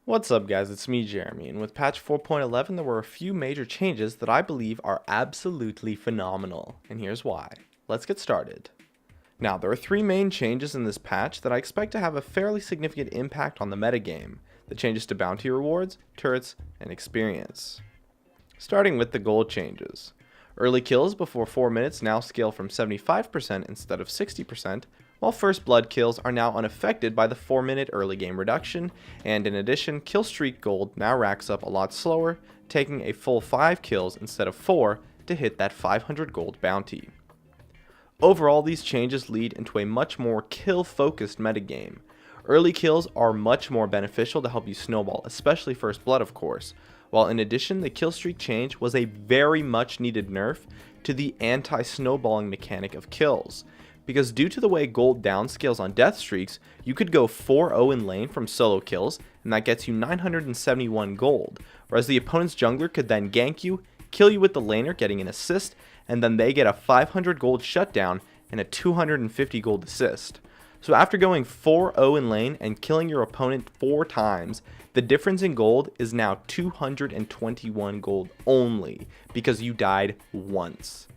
What's up guys, it's me Jeremy, and with patch 4.11 there were a few major changes that I believe are absolutely phenomenal, and here's why. Let's get started. Now there are three main changes in this patch that I expect to have a fairly significant impact on the metagame: the changes to bounty rewards, turrets, and experience. Starting with the gold changes. Early kills before 4 minutes now scale from 75% instead of 60%, while first blood kills are now unaffected by the 4-minute early game reduction, and in addition, kill streak gold now racks up a lot slower, taking a full 5 kills instead of 4 to hit that 500 gold bounty. Overall, these changes lead into a much more kill-focused metagame. Early kills are much more beneficial to help you snowball, especially first blood of course, while in addition the kill streak change was a very much needed nerf to the anti-snowballing mechanic of kills, because due to the way gold downscales on death streaks, you could go 4-0 in lane from solo kills, and that gets you 971 gold, whereas the opponent's jungler could then gank you, kill you with the laner getting an assist, and then they get a 500 gold shutdown and a 250 gold assist. So after going 4-0 in lane and killing your opponent 4 times, the difference in gold is now 221 gold only, because you died once.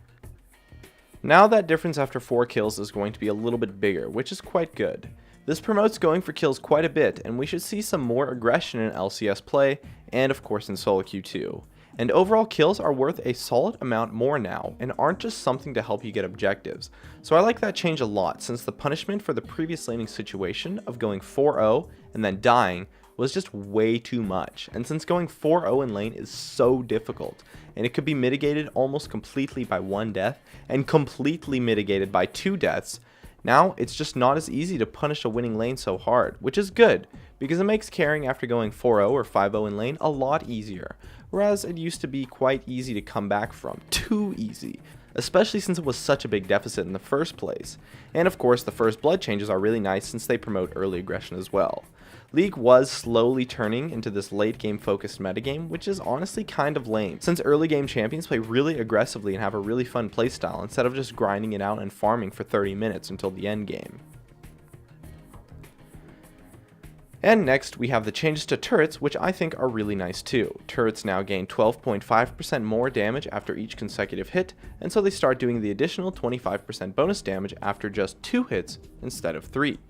Now that difference after 4 kills is going to be a little bit bigger, which is quite good. This promotes going for kills quite a bit, and we should see some more aggression in LCS play, and of course in solo queue too. And overall kills are worth a solid amount more now, and aren't just something to help you get objectives. So I like that change a lot, since the punishment for the previous laning situation of going 4-0 and then dying was just way too much, and since going 4-0 in lane is so difficult, and it could be mitigated almost completely by 1 death, and completely mitigated by 2 deaths, now it's just not as easy to punish a winning lane so hard, which is good, because it makes carrying after going 4-0 or 5-0 in lane a lot easier, whereas it used to be quite easy to come back from, too easy, especially since it was such a big deficit in the first place. And of course the first blood changes are really nice since they promote early aggression as well. League was slowly turning into this late game focused metagame, which is honestly kind of lame, since early game champions play really aggressively and have a really fun playstyle instead of just grinding it out and farming for 30 minutes until the end game. And next we have the changes to turrets, which I think are really nice too. Turrets now gain 12.5% more damage after each consecutive hit, and so they start doing the additional 25% bonus damage after just 2 hits instead of 3.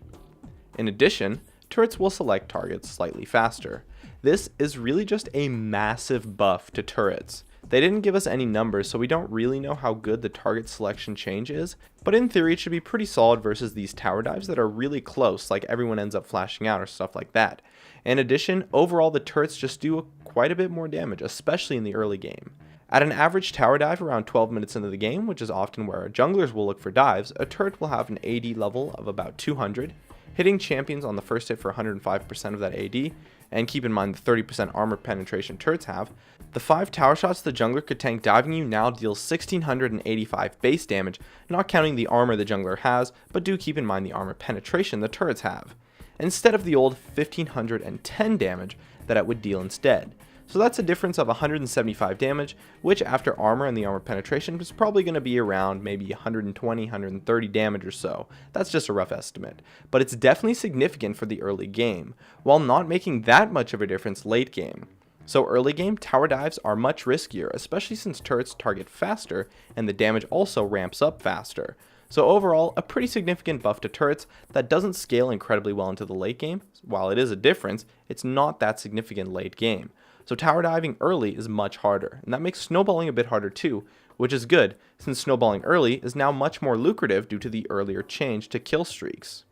In addition, turrets will select targets slightly faster. This is really just a massive buff to turrets. They didn't give us any numbers, so we don't really know how good the target selection change is, but in theory it should be pretty solid versus these tower dives that are really close, like everyone ends up flashing out or stuff like that. In addition, overall the turrets just do quite a bit more damage, especially in the early game. At an average tower dive around 12 minutes into the game, which is often where our junglers will look for dives, a turret will have an AD level of about 200, hitting champions on the first hit for 105% of that AD, and keep in mind the 30% armor penetration turrets have. The 5 tower shots the jungler could tank diving you now deals 1685 base damage, not counting the armor the jungler has, but do keep in mind the armor penetration the turrets have, instead of the old 1510 damage that it would deal instead. So that's a difference of 175 damage, which after armor and the armor penetration is probably going to be around maybe 120, 130 damage or so. That's just a rough estimate, but it's definitely significant for the early game, while not making that much of a difference late game. So early game tower dives are much riskier, especially since turrets target faster and the damage also ramps up faster. So overall, a pretty significant buff to turrets that doesn't scale incredibly well into the late game. While it is a difference, it's not that significant late game. So tower diving early is much harder, and that makes snowballing a bit harder too, which is good, since snowballing early is now much more lucrative due to the earlier change to kill streaks.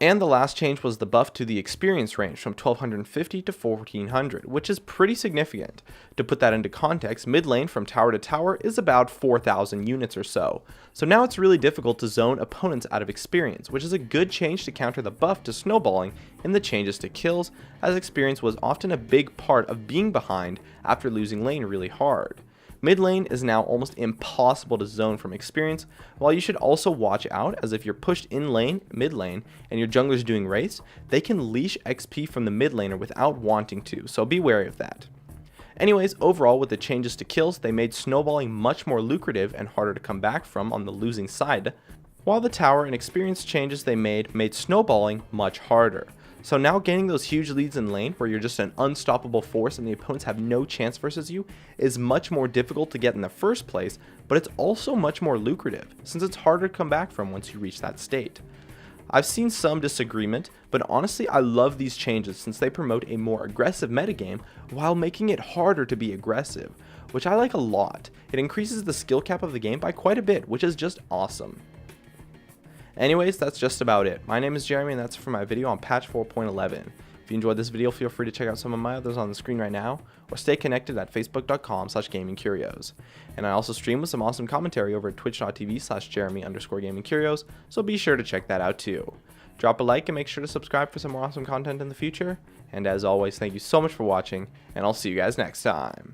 And the last change was the buff to the experience range from 1250 to 1400, which is pretty significant. To put that into context, mid lane from tower to tower is about 4000 units or so. So now it's really difficult to zone opponents out of experience, which is a good change to counter the buff to snowballing in the changes to kills, as experience was often a big part of being behind after losing lane really hard. Mid lane is now almost impossible to zone from experience, while you should also watch out, as if you're pushed in lane, mid lane, and your jungler's doing wraiths, they can leash XP from the mid laner without wanting to, so be wary of that. Anyways, overall with the changes to kills, they made snowballing much more lucrative and harder to come back from on the losing side, while the tower and experience changes they made snowballing much harder. So now gaining those huge leads in lane where you're just an unstoppable force and the opponents have no chance versus you is much more difficult to get in the first place, but it's also much more lucrative since it's harder to come back from once you reach that state. I've seen some disagreement, but honestly I love these changes since they promote a more aggressive metagame while making it harder to be aggressive, which I like a lot. It increases the skill cap of the game by quite a bit, which is just awesome. Anyways, that's just about it. My name is Jeremy and that's it for my video on patch 4.11. If you enjoyed this video, feel free to check out some of my others on the screen right now, or stay connected at facebook.com/gamingcurios. And I also stream with some awesome commentary over at twitch.tv/Jeremy_gamingcurios, so be sure to check that out too. Drop a like and make sure to subscribe for some more awesome content in the future. And as always, thank you so much for watching, and I'll see you guys next time.